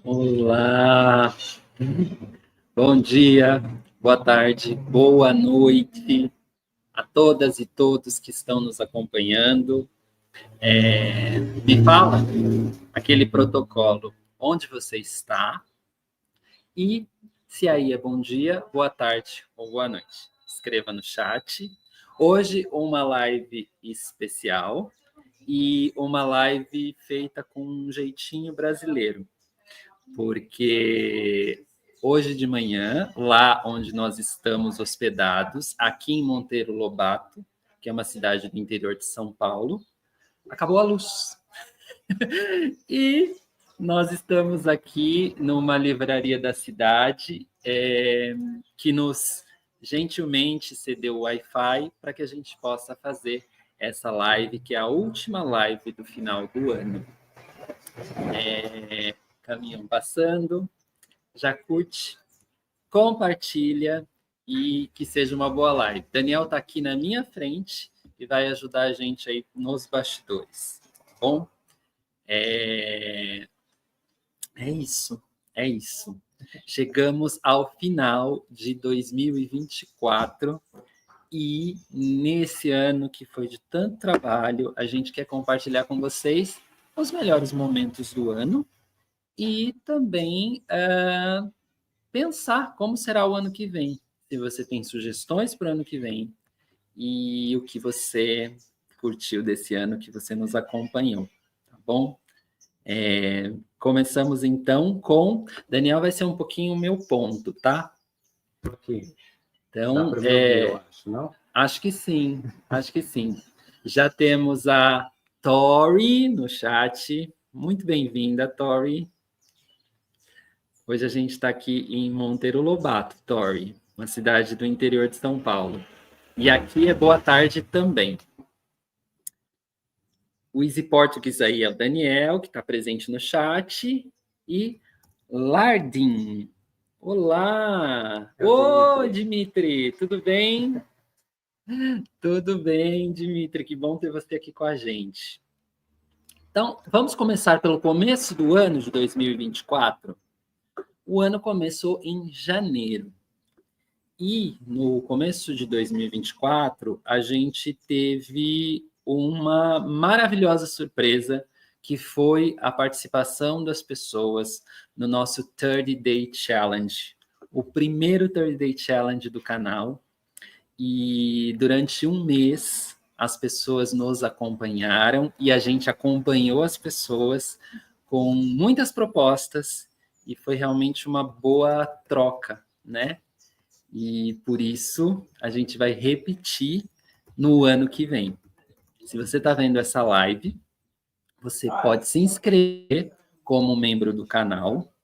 Olá, bom dia, boa tarde, boa noite a todas e todos que estão nos acompanhando. Me fala aquele protocolo, onde você está e se aí é bom dia, boa tarde ou boa noite. Escreva no chat. Hoje uma live especial e uma live feita com um jeitinho brasileiro. Porque hoje de manhã, lá onde nós estamos hospedados, aqui em Monteiro Lobato, que é uma cidade do interior de São Paulo, acabou a luz. E nós estamos aqui numa livraria da cidade que nos gentilmente cedeu o Wi-Fi para que a gente possa fazer essa live, que é a última live do final do ano. Caminhão passando. Já curte, compartilha e que seja uma boa live. Daniel está aqui na minha frente e vai ajudar a gente aí nos bastidores, tá bom? É isso, é isso. Chegamos ao final de 2024 e nesse ano que foi de tanto trabalho, a gente quer compartilhar com vocês os melhores momentos do ano e também pensar como será o ano que vem. Se você tem sugestões para o ano que vem e o que você curtiu desse ano que você nos acompanhou, tá bom? Começamos então com... Daniel vai ser um pouquinho o meu ponto, tá? Ok. Então, dá para me ouvir, eu acho, não? Acho que sim, acho que sim. Já temos a Tori no chat. Muito bem-vinda, Tori. Hoje a gente está aqui em Monteiro Lobato, Tori, uma cidade do interior de São Paulo. E aqui é boa tarde também. O Easy Português aí é o Daniel, que está presente no chat. E Lardin. Olá! Ô, Dimitri, tudo bem? Tudo bem, Dimitri, que bom ter você aqui com a gente. Então, vamos começar pelo começo do ano de 2024. O ano começou em janeiro. E no começo de 2024, a gente teve uma maravilhosa surpresa, que foi a participação das pessoas no nosso 30 Day Challenge, o primeiro 30 Day Challenge do canal. E durante um mês, as pessoas nos acompanharam e a gente acompanhou as pessoas com muitas propostas e foi realmente uma boa troca, né? E por isso a gente vai repetir no ano que vem. Se você está vendo essa live, você pode se inscrever como membro do canal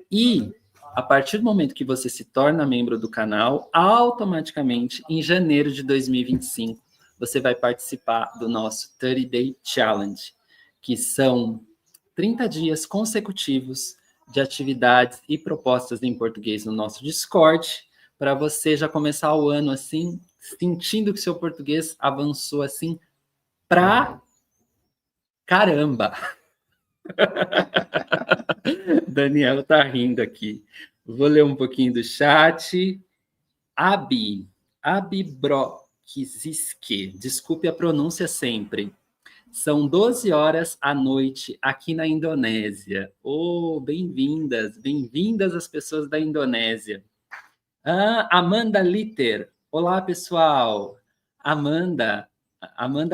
e a partir do momento que você se torna membro do canal, automaticamente em janeiro de 2025 você vai participar do nosso 30 Day Challenge, que são 30 dias consecutivos de atividades e propostas em português no nosso Discord, para você já começar o ano assim, sentindo que seu português avançou assim pra caramba. Daniel tá rindo aqui. Vou ler um pouquinho do chat. Abi Brokiziske, desculpe a pronúncia sempre. São 12 horas à noite aqui na Indonésia. Oh, bem-vindas, bem-vindas as pessoas da Indonésia. Amanda Litter. Olá, pessoal. Amanda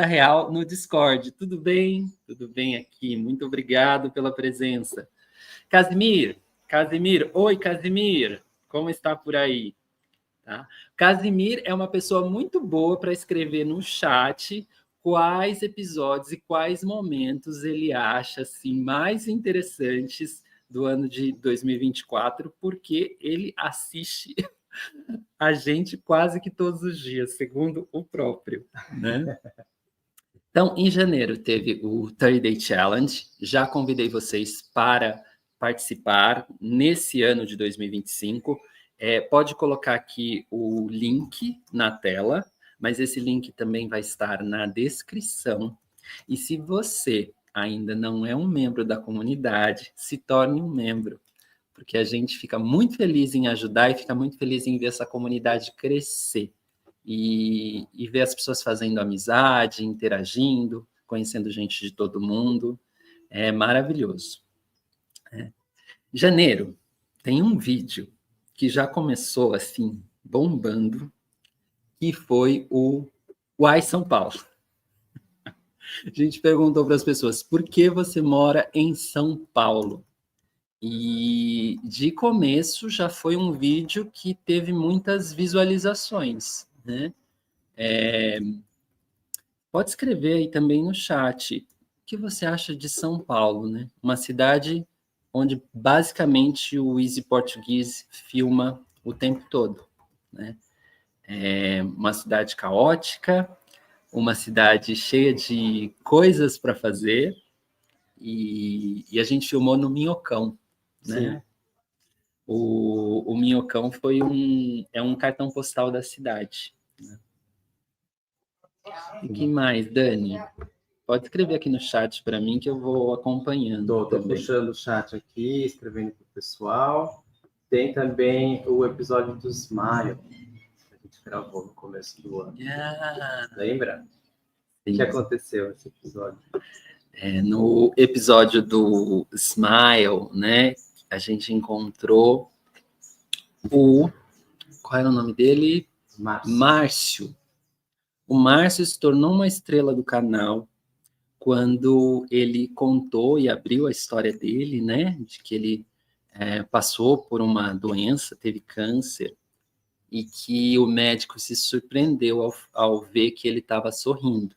Real no Discord. Tudo bem? Tudo bem aqui. Muito obrigado pela presença. Casimir. Oi, Casimir. Como está por aí? Tá? Casimir é uma pessoa muito boa para escrever no chat quais episódios e quais momentos ele acha assim, mais interessantes do ano de 2024, porque ele assiste a gente quase que todos os dias, segundo o próprio, né? Então, em janeiro teve o 30 Day Challenge, já convidei vocês para participar nesse ano de 2025. Pode colocar aqui o link na tela, mas esse link também vai estar na descrição. E se você ainda não é um membro da comunidade, se torne um membro, porque a gente fica muito feliz em ajudar e fica muito feliz em ver essa comunidade crescer e ver as pessoas fazendo amizade, interagindo, conhecendo gente de todo mundo. É maravilhoso. Janeiro, tem um vídeo que já começou assim, bombando, que foi o Uai São Paulo. A gente perguntou para as pessoas, por que você mora em São Paulo? E de começo já foi um vídeo que teve muitas visualizações, né? Pode escrever aí também no chat o que você acha de São Paulo, né? Uma cidade onde basicamente o Easy Português filma o tempo todo, né? É uma cidade caótica, uma cidade cheia de coisas para fazer, e a gente filmou no Minhocão, né? O Minhocão foi um cartão postal da cidade. Né? E que mais, Dani? Pode escrever aqui no chat para mim que eu vou acompanhando. Estou puxando o chat aqui, escrevendo para o pessoal. Tem também o episódio do Smile, que a gente gravou no começo do ano. Lembra? O que aconteceu nesse episódio? No episódio do Smile, né, a gente encontrou qual era o nome dele? Márcio. O Márcio se tornou uma estrela do canal quando ele contou e abriu a história dele, né, de que ele passou por uma doença, teve câncer, e que o médico se surpreendeu ao ver que ele estava sorrindo.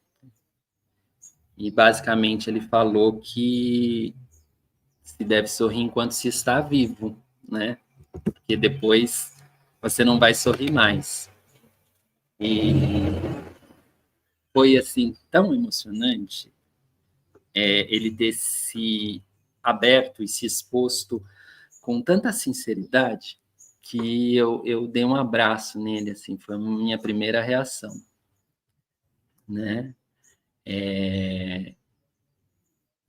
E basicamente ele falou que se deve sorrir enquanto se está vivo, né? Porque depois você não vai sorrir mais. E foi assim tão emocionante ele ter se aberto e se exposto com tanta sinceridade que eu dei um abraço nele, assim, foi a minha primeira reação, né?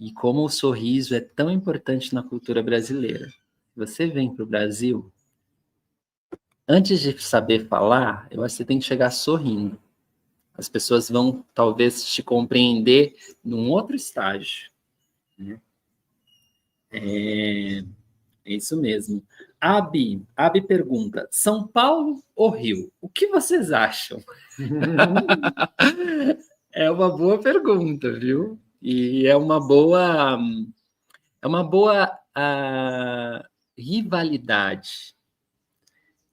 E como o sorriso é tão importante na cultura brasileira. Você vem para o Brasil, antes de saber falar, eu acho que você tem que chegar sorrindo. As pessoas vão, talvez, te compreender num outro estágio. Né? É isso mesmo. Abi pergunta, São Paulo ou Rio? O que vocês acham? É uma boa pergunta, viu? E é uma boa rivalidade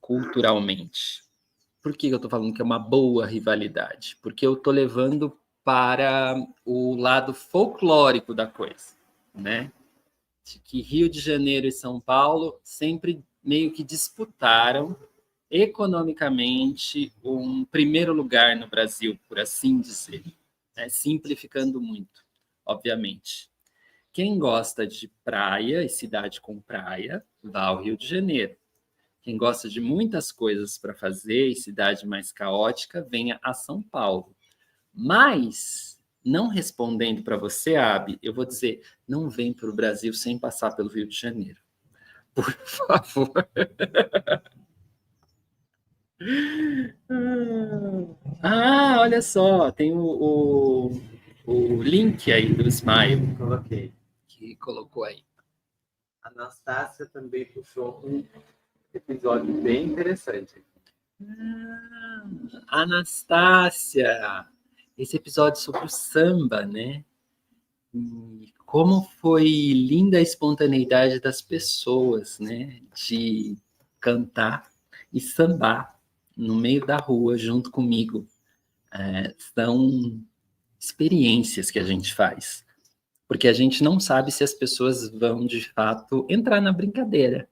culturalmente. Por que eu estou falando que é uma boa rivalidade? Porque eu estou levando para o lado folclórico da coisa, né? De que Rio de Janeiro e São Paulo sempre meio que disputaram economicamente um primeiro lugar no Brasil, por assim dizer, né? Simplificando muito, obviamente. Quem gosta de praia e cidade com praia, vá ao Rio de Janeiro. Quem gosta de muitas coisas para fazer e cidade mais caótica, venha a São Paulo. Mas, não respondendo para você, Abi, eu vou dizer, não vem para o Brasil sem passar pelo Rio de Janeiro. Por favor. Olha só, tem o link aí do Smile. Coloquei. Que colocou aí. A Anastácia também puxou um episódio bem interessante. Anastácia! Esse episódio sobre o samba, né? E como foi linda a espontaneidade das pessoas, né? De cantar e sambar no meio da rua junto comigo. São experiências que a gente faz. Porque a gente não sabe se as pessoas vão, de fato, entrar na brincadeira.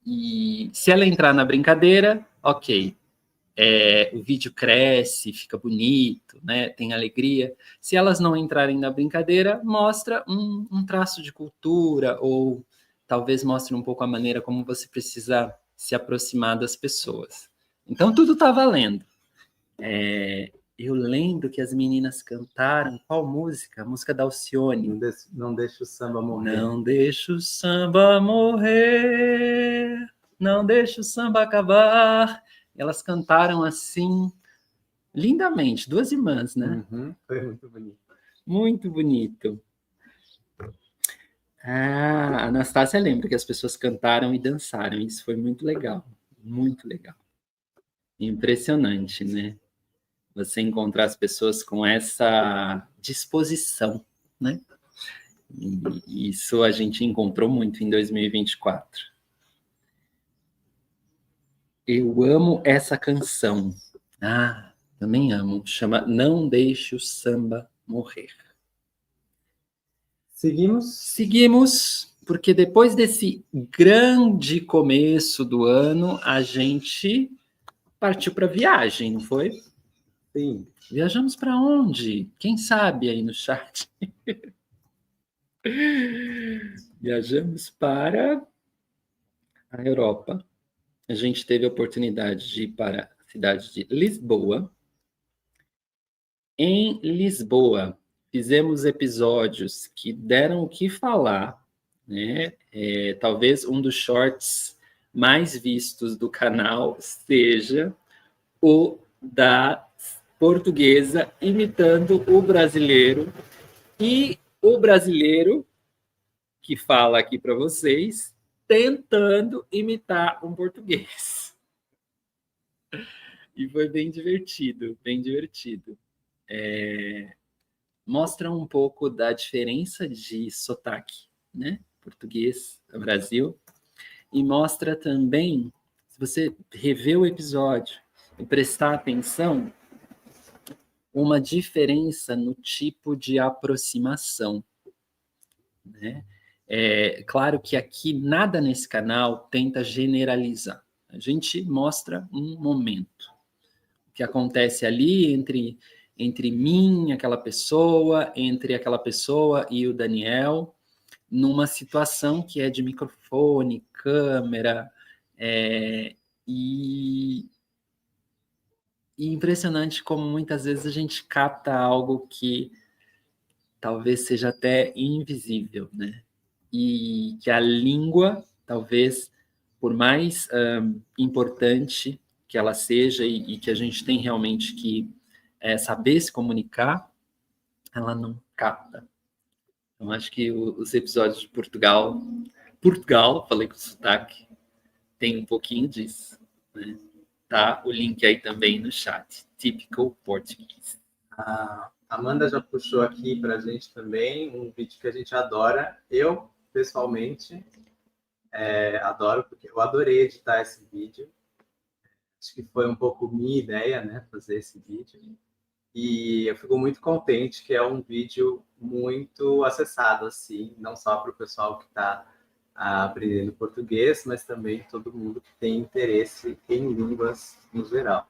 E se ela entrar na brincadeira, ok. O vídeo cresce, fica bonito, né? Tem alegria. Se elas não entrarem na brincadeira, mostra um traço de cultura, ou talvez mostre um pouco a maneira como você precisa se aproximar das pessoas. Então, tudo está valendo. eu lembro que as meninas cantaram qual música? A música da Alcione. Não deixa o samba morrer. Não deixa o samba morrer, não deixa o samba acabar. Elas cantaram assim, lindamente, duas irmãs, né? Foi muito bonito. Muito bonito. A Anastácia lembra que as pessoas cantaram e dançaram. Isso foi muito legal. Muito legal. Impressionante, né? Você encontrar as pessoas com essa disposição, né? E isso a gente encontrou muito em 2024. Eu amo essa canção. Também amo. Chama Não Deixe o Samba Morrer. Seguimos, porque depois desse grande começo do ano, a gente partiu para viagem, não foi? Sim. Viajamos para onde? Quem sabe aí no chat? Viajamos para a Europa. A gente teve a oportunidade de ir para a cidade de Lisboa. Em Lisboa, fizemos episódios que deram o que falar, né? Talvez um dos shorts mais vistos do canal seja o da portuguesa imitando o brasileiro, e o brasileiro que fala aqui para vocês tentando imitar um português. E foi bem divertido, bem divertido. Mostra um pouco da diferença de sotaque, né? Português, Brasil. E mostra também, se você rever o episódio e prestar atenção, uma diferença no tipo de aproximação, né? Claro que aqui nada nesse canal tenta generalizar. A gente mostra um momento. O que acontece ali entre mim, aquela pessoa, entre aquela pessoa e o Daniel, numa situação que é de microfone, câmera, e impressionante como muitas vezes a gente capta algo que talvez seja até invisível, né? E que a língua, talvez, por mais importante que ela seja e que a gente tem realmente que saber se comunicar, ela não capta. Então, acho que os episódios de Portugal, falei com sotaque, tem um pouquinho disso, né? Tá o link aí também no chat. Typical Portuguese. A Amanda já puxou aqui para a gente também um vídeo que a gente adora. Eu, pessoalmente, adoro, porque eu adorei editar esse vídeo. Acho que foi um pouco minha ideia, né, fazer esse vídeo. E eu fico muito contente que é um vídeo muito acessado, assim, não só para o pessoal que está aprendendo português, mas também todo mundo que tem interesse em línguas no geral.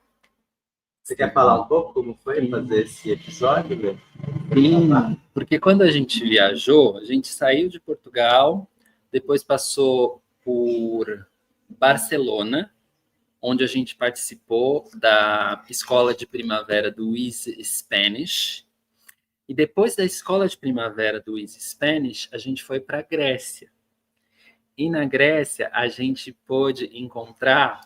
Você quer falar um pouco como foi fazer esse episódio, Lê? Sim, porque quando a gente viajou, a gente saiu de Portugal, depois passou por Barcelona, onde a gente participou da escola de primavera do Easy Spanish. E depois da escola de primavera do Easy Spanish, a gente foi para a Grécia. E na Grécia, a gente pôde encontrar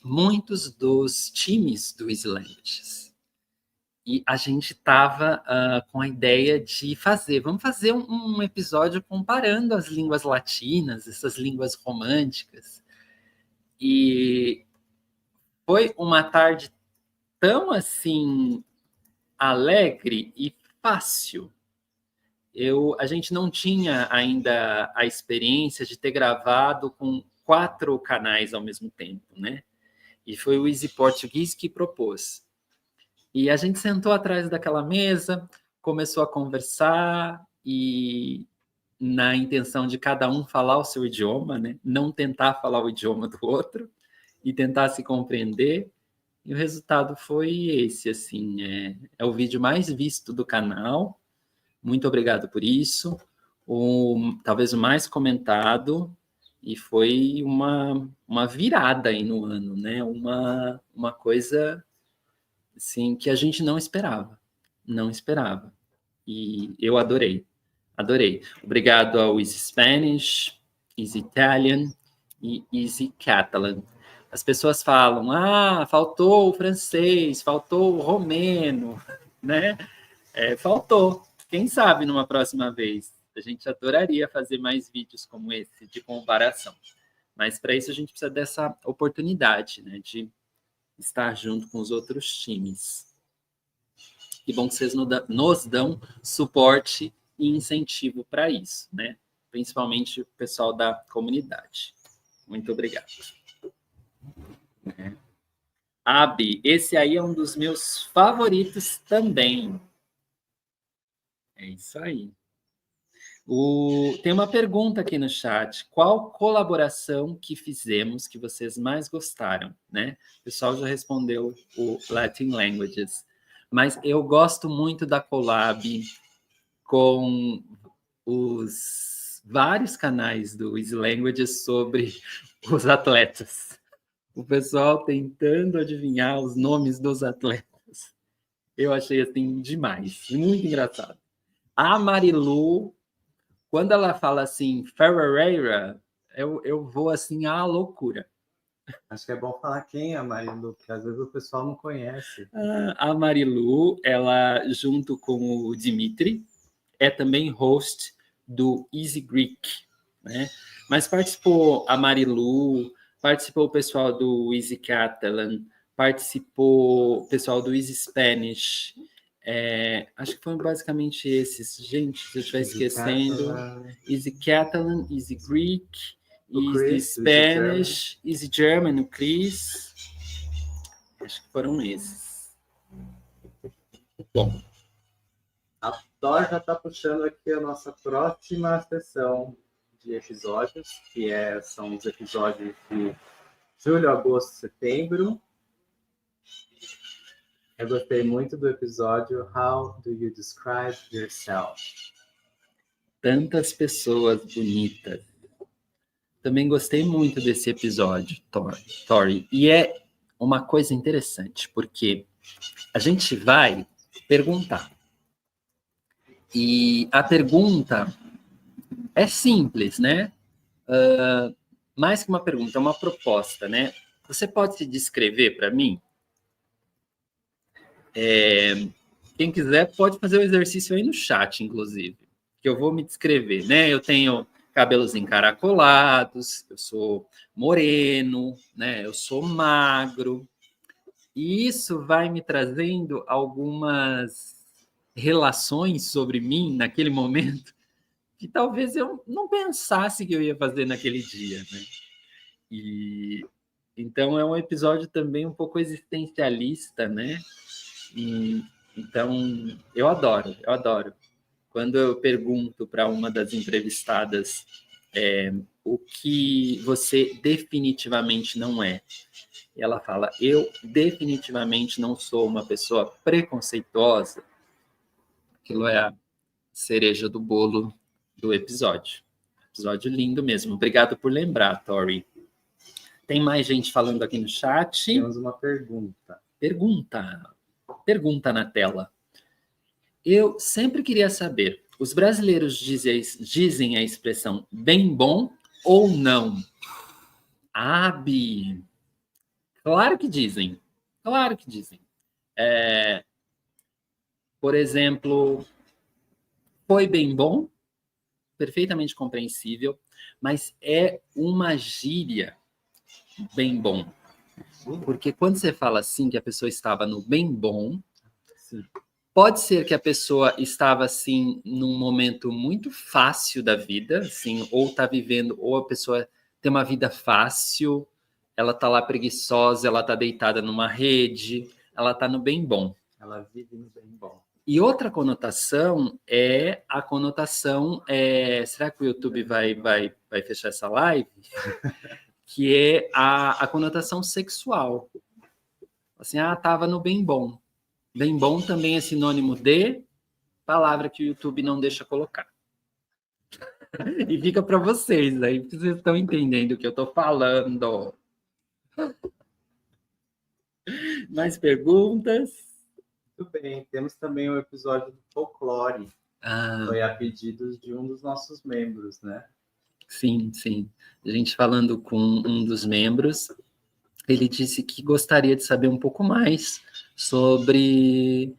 muitos dos times do Easy Languages. E a gente estava com a ideia de vamos fazer um episódio comparando as línguas latinas, essas línguas românticas. E foi uma tarde tão assim alegre e fácil. A gente não tinha ainda a experiência de ter gravado com 4 canais ao mesmo tempo, né? E foi o Easy Português que propôs. E a gente sentou atrás daquela mesa, começou a conversar e na intenção de cada um falar o seu idioma, né? Não tentar falar o idioma do outro e tentar se compreender. E o resultado foi esse, assim, é o vídeo mais visto do canal. Muito obrigado por isso. Talvez o mais comentado, e foi uma virada aí no ano, né? Uma coisa assim, que a gente não esperava. Não esperava. E eu adorei. Adorei. Obrigado ao Easy Spanish, Easy Italian e Easy Catalan. As pessoas falam, faltou o francês, faltou o romeno, né? Faltou. Quem sabe numa próxima vez? A gente adoraria fazer mais vídeos como esse, de comparação. Mas para isso a gente precisa dessa oportunidade, né? De estar junto com os outros times. Que bom que vocês nos dão suporte e incentivo para isso, né? Principalmente o pessoal da comunidade. Muito obrigado. Abi, esse aí é um dos meus favoritos também. É isso aí. Tem uma pergunta aqui no chat. Qual colaboração que fizemos que vocês mais gostaram, né? O pessoal já respondeu o Latin Languages. Mas eu gosto muito da collab com os vários canais do Easy Languages sobre os atletas. O pessoal tentando adivinhar os nomes dos atletas. Eu achei assim demais, muito engraçado. A Marilu, quando ela fala assim, Ferreira, eu vou assim à loucura. Acho que é bom falar quem é a Marilu, porque às vezes o pessoal não conhece. A Marilu, ela junto com o Dimitri, é também host do Easy Greek, né? Mas participou a Marilu, participou o pessoal do Easy Catalan, participou o pessoal do Easy Spanish. Acho que foram basicamente esses. Gente, se eu estiver esquecendo. Easy Catalan, Easy Greek, Easy Spanish, Easy German, o Chris. Acho que foram esses. Bom. A Thor já está puxando aqui a nossa próxima sessão de episódios, que são os episódios de julho, agosto, setembro. Eu gostei muito do episódio How do you describe yourself? Tantas pessoas bonitas. Também gostei muito desse episódio, Tori. E é uma coisa interessante, porque a gente vai perguntar. E a pergunta é simples, né? Mais que uma pergunta, é uma proposta, né? Você pode se descrever para mim? Quem quiser pode fazer o exercício aí no chat, inclusive, que eu vou me descrever, né? Eu tenho cabelos encaracolados, eu sou moreno, né? Eu sou magro. E isso vai me trazendo algumas relações sobre mim naquele momento que talvez eu não pensasse que eu ia fazer naquele dia, né? E então é um episódio também um pouco existencialista, né? Então eu adoro. Quando eu pergunto para uma das entrevistadas o que você definitivamente não é, e ela fala, eu definitivamente não sou uma pessoa preconceituosa, aquilo é a cereja do bolo do episódio. Episódio lindo mesmo. Obrigado por lembrar, Tori. Tem mais gente falando aqui no chat? Temos uma pergunta. Pergunta na tela. Eu sempre queria saber, os brasileiros dizem a expressão bem bom ou não? Abi, claro que dizem. Claro que dizem. Por exemplo, foi bem bom, perfeitamente compreensível, mas é uma gíria bem bom. Porque quando você fala assim, que a pessoa estava no bem bom, sim, pode ser que a pessoa estava assim num momento muito fácil da vida, assim, ou está vivendo, ou a pessoa tem uma vida fácil, ela está lá preguiçosa, ela está deitada numa rede, ela está no bem bom. Ela vive no bem bom. E outra conotação é a conotação, será que o YouTube vai fechar essa live? Que é a conotação sexual. Assim, estava no bem bom. Bem bom também é sinônimo de palavra que o YouTube não deixa colocar. E fica para vocês aí, porque vocês estão entendendo o que eu estou falando. Mais perguntas? Muito bem, temos também o episódio do folclore. Foi a pedidos de um dos nossos membros, né? Sim, sim. A gente falando com um dos membros, ele disse que gostaria de saber um pouco mais sobre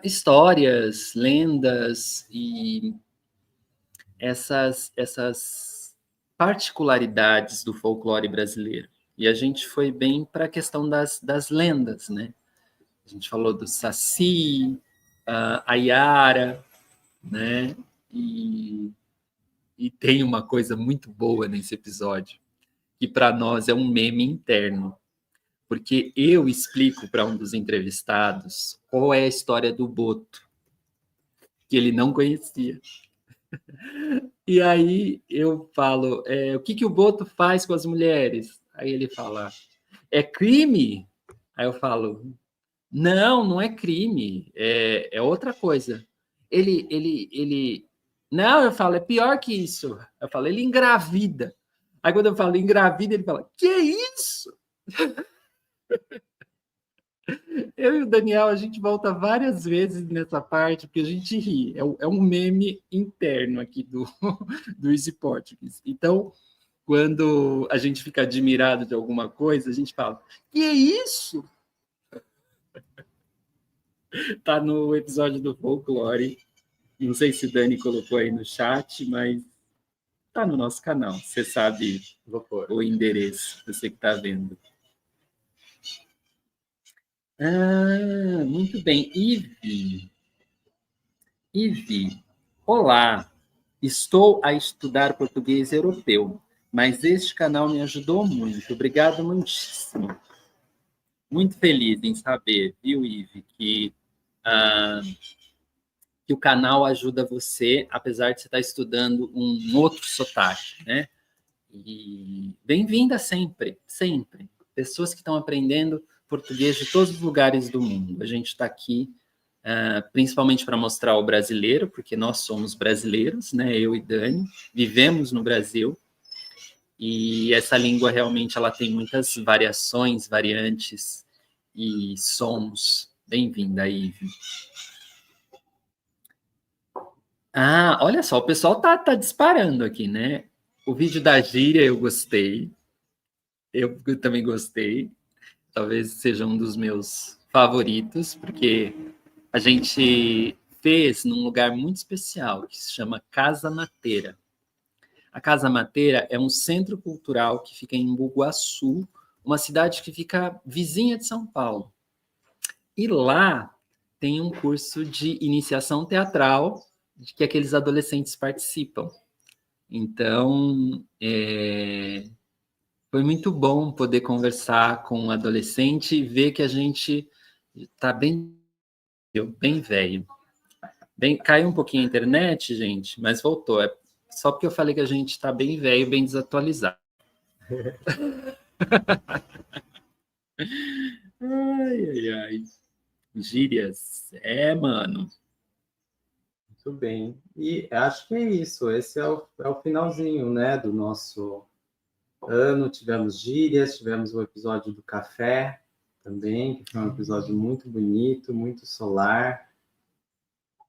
histórias, lendas e essas particularidades do folclore brasileiro. E a gente foi bem para a questão das lendas, né? A gente falou do Saci, a Yara, né? E tem uma coisa muito boa nesse episódio, que para nós é um meme interno, porque eu explico para um dos entrevistados qual é a história do Boto, que ele não conhecia. E aí eu falo, o que o Boto faz com as mulheres? Aí ele fala, é crime? Aí eu falo, não é crime, é outra coisa. Ele, não, eu falo, é pior que isso. Eu falo, ele engravida. Aí quando eu falo engravida, ele fala, que isso? Eu e o Daniel, a gente volta várias vezes nessa parte, porque a gente ri. É um meme interno aqui do Easy Portuguese. Então, quando a gente fica admirado de alguma coisa, a gente fala, que é isso? Tá no episódio do Folclore. Não sei se o Dani colocou aí no chat, mas tá no nosso canal. Você sabe o endereço, você que está vendo. Muito bem. Ivi, olá. Estou a estudar português europeu, mas este canal me ajudou muito. Obrigado muitíssimo. Muito feliz em saber, viu, Ivi, que o canal ajuda você, apesar de você estar estudando um outro sotaque, né? E bem-vinda sempre, sempre. Pessoas que estão aprendendo português de todos os lugares do mundo. A gente está aqui principalmente para mostrar o brasileiro, porque nós somos brasileiros, né? Eu e Dani, vivemos no Brasil, e essa língua realmente ela tem muitas variações, variantes e sons. Bem-vinda, Ive. Olha só, o pessoal tá disparando aqui, né? O vídeo da gíria eu gostei. Eu também gostei. Talvez seja um dos meus favoritos, porque a gente fez num lugar muito especial, que se chama Casa Mateira. A Casa Mateira é um centro cultural que fica em Bugaçu, uma cidade que fica vizinha de São Paulo. E lá tem um curso de iniciação teatral de que aqueles adolescentes participam. Então, foi muito bom poder conversar com um adolescente e ver que a gente está bem velho. Caiu um pouquinho a internet, gente, mas voltou. É só porque eu falei que a gente está bem velho, bem desatualizado. Ai. Gírias. Mano. Muito bem. E acho que é isso. Esse é o finalzinho, né, do nosso ano. Tivemos gírias, tivemos o episódio do café também, que foi um episódio muito bonito, muito solar.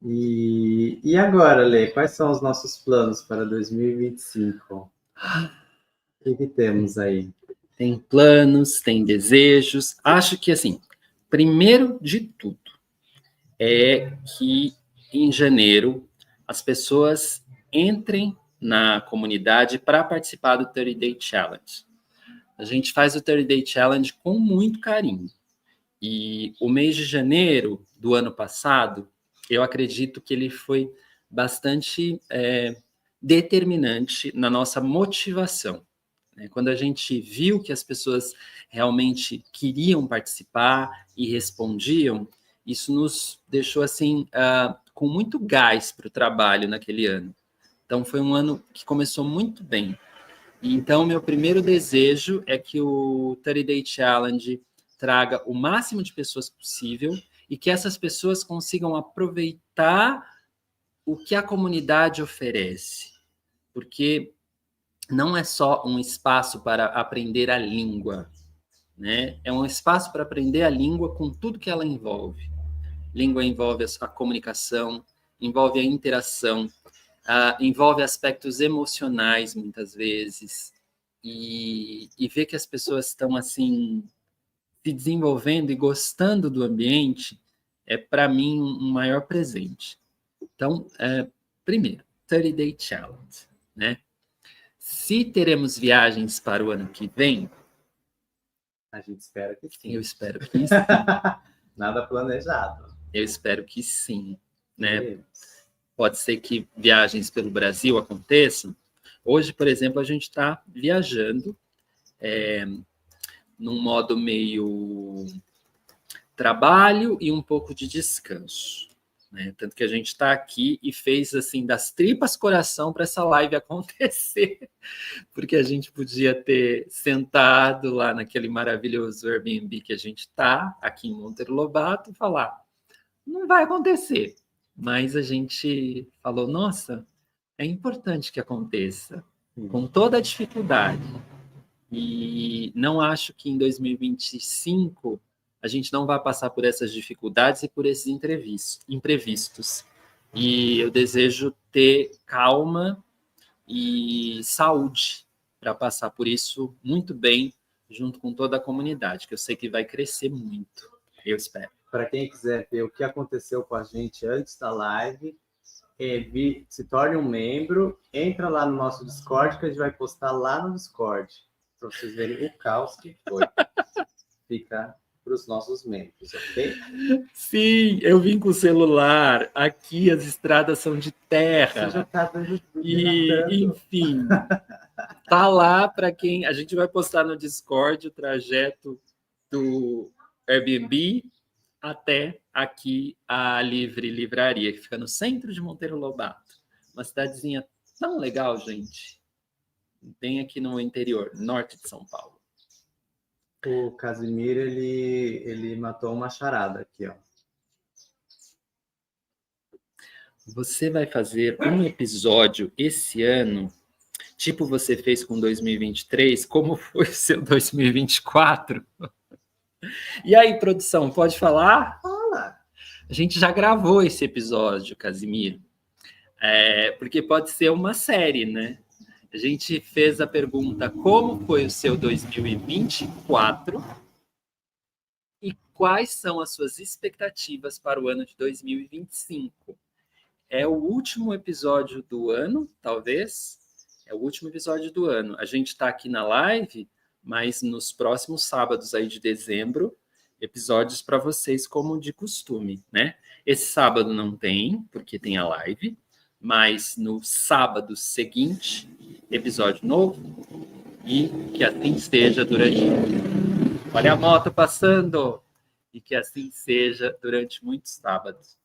E agora, Lê, quais são os nossos planos para 2025? O que temos aí? Tem planos, tem desejos. Acho que, assim, primeiro de tudo, é que em janeiro as pessoas entrem na comunidade para participar do 30 Day Challenge. A gente faz o 30 Day Challenge com muito carinho. E o mês de janeiro do ano passado, eu acredito que ele foi bastante determinante na nossa motivação. Quando a gente viu que as pessoas realmente queriam participar e respondiam, isso nos deixou assim com muito gás para o trabalho naquele ano. Então foi um ano que começou muito bem. Então meu primeiro desejo é que o 30 Day Challenge traga o máximo de pessoas possível e que essas pessoas consigam aproveitar o que a comunidade oferece, porque não é só um espaço para aprender a língua, né? É um espaço para aprender a língua com tudo que ela envolve. Língua envolve a comunicação, envolve a interação, envolve aspectos emocionais, muitas vezes, e ver que as pessoas estão, assim, se desenvolvendo e gostando do ambiente, é, para mim, um maior presente. Então, primeiro, 30 Day Challenge, né? Se teremos viagens para o ano que vem, a gente espera que sim. Eu espero que sim. Nada planejado. Eu espero que sim, né? Pode ser que viagens pelo Brasil aconteçam. Hoje, por exemplo, a gente está viajando num modo meio trabalho e um pouco de descanso, né? Tanto que a gente está aqui e fez assim das tripas coração para essa live acontecer, porque a gente podia ter sentado lá naquele maravilhoso Airbnb que a gente está aqui em Monteiro Lobato e falar, não vai acontecer, mas a gente falou, nossa, é importante que aconteça, com toda a dificuldade. E não acho que em 2025 a gente não vai passar por essas dificuldades e por esses imprevistos. E eu desejo ter calma e saúde para passar por isso muito bem, junto com toda a comunidade, que eu sei que vai crescer muito. Eu espero. Para quem quiser ver o que aconteceu com a gente antes da live, se torne um membro, entra lá no nosso Discord, que a gente vai postar lá no Discord, para vocês verem o caos que foi. Fica para os nossos membros, ok? Sim, eu vim com o celular, aqui as estradas são de terra. Você já tá e, enfim, tá lá para quem... A gente vai postar no Discord o trajeto do Airbnb até aqui a Livre Livraria, que fica no centro de Monteiro Lobato. Uma cidadezinha tão legal, gente. Bem aqui no interior, norte de São Paulo. O Casimiro, ele matou uma charada aqui, ó. Você vai fazer um episódio esse ano, tipo você fez com 2023, como foi o seu 2024? E aí, produção, pode falar? Fala! A gente já gravou esse episódio, Casimiro. Porque pode ser uma série, né? A gente fez a pergunta, como foi o seu 2024? E quais são as suas expectativas para o ano de 2025? É o último episódio do ano, talvez. É o último episódio do ano. A gente está aqui na live, mas nos próximos sábados aí de dezembro, episódios para vocês como de costume, né? Esse sábado não tem, porque tem a live, mas no sábado seguinte, episódio novo, e que assim seja durante... Olha a moto passando! E que assim seja durante muitos sábados.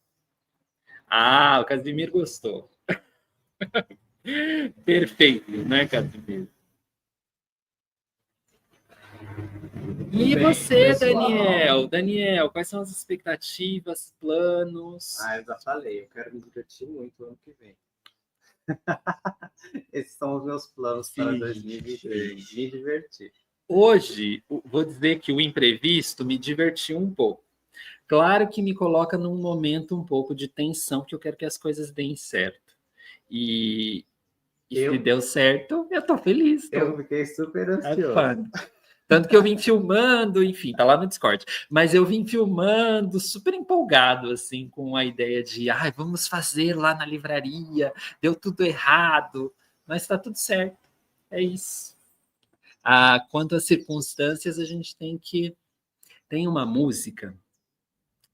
Ah, o Casimiro gostou. Perfeito, né, Casimiro? E você, Daniel? Daniel, quais são as expectativas, planos? Eu já falei, eu quero me divertir muito ano que vem. Esses são os meus planos para 2023, me divertir. Hoje, vou dizer que o imprevisto me divertiu um pouco. Claro que me coloca num momento um pouco de tensão, que eu quero que as coisas deem certo. E se deu certo, eu tô feliz. Eu fiquei super ansioso. Tanto que eu vim filmando, enfim, tá lá no Discord. Mas eu vim filmando, super empolgado, assim, com a ideia de, vamos fazer lá na livraria, deu tudo errado, mas tá tudo certo. É isso. Quanto às circunstâncias, a gente tem que... Tem uma música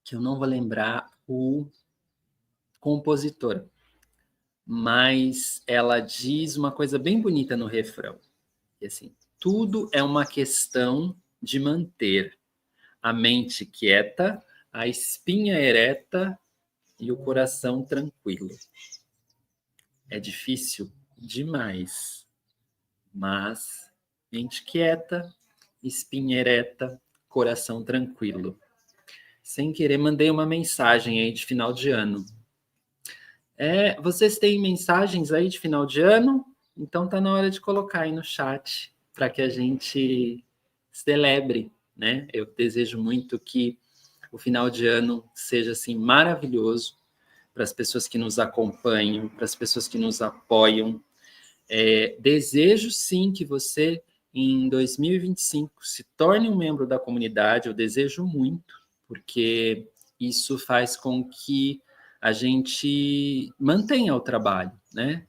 que eu não vou lembrar o compositor, mas ela diz uma coisa bem bonita no refrão. E assim, tudo é uma questão de manter a mente quieta, a espinha ereta e o coração tranquilo. É difícil demais, mas mente quieta, espinha ereta, coração tranquilo. Sem querer, mandei uma mensagem aí de final de ano. Vocês têm mensagens aí de final de ano? Então tá na hora de colocar aí no chat para que a gente celebre né? Eu desejo muito que o final de ano seja assim maravilhoso para as pessoas que nos acompanham, para as pessoas que nos apoiam. Desejo sim que você, em 2025, se torne um membro da comunidade. Eu desejo muito, porque isso faz com que a gente mantenha o trabalho, né?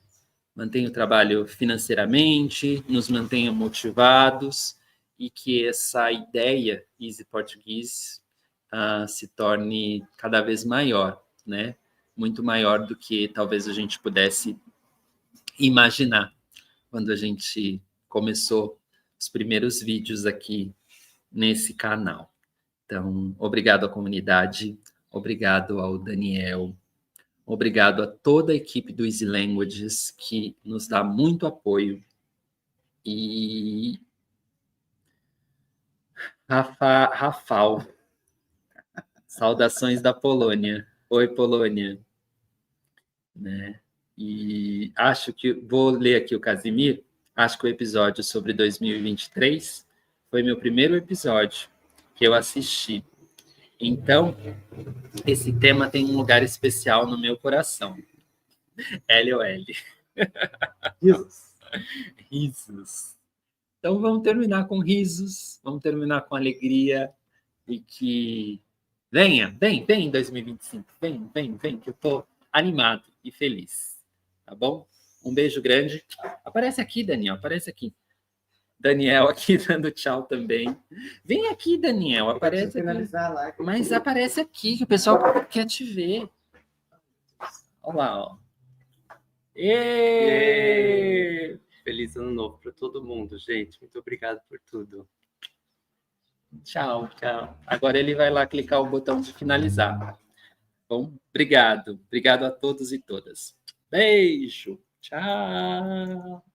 Mantenha o trabalho financeiramente, nos mantenha motivados e que essa ideia Easy Português se torne cada vez maior, né? Muito maior do que talvez a gente pudesse imaginar quando a gente começou os primeiros vídeos aqui nesse canal. Então, obrigado à comunidade, obrigado ao Daniel, obrigado a toda a equipe do Easy Languages, que nos dá muito apoio. E Rafal, saudações da Polônia. Oi, Polônia. Né? E acho que, vou ler aqui o Casimir, acho que o episódio sobre 2023 foi meu primeiro episódio que eu assisti. Então, esse tema tem um lugar especial no meu coração. LOL. Risos. Risos. Então, vamos terminar com risos, vamos terminar com alegria e que vem em 2025, vem, que eu tô animado e feliz, tá bom? Um beijo grande. Aparece aqui, Daniel, aparece aqui. Daniel aqui dando tchau também. Vem aqui, Daniel, aparece aqui. Mas aparece aqui, que o pessoal quer te ver. Olha lá, ó. Feliz ano novo para todo mundo, gente. Muito obrigado por tudo. Tchau. Agora ele vai lá clicar o botão de finalizar. Bom, obrigado a todos e todas. Beijo. Tchau.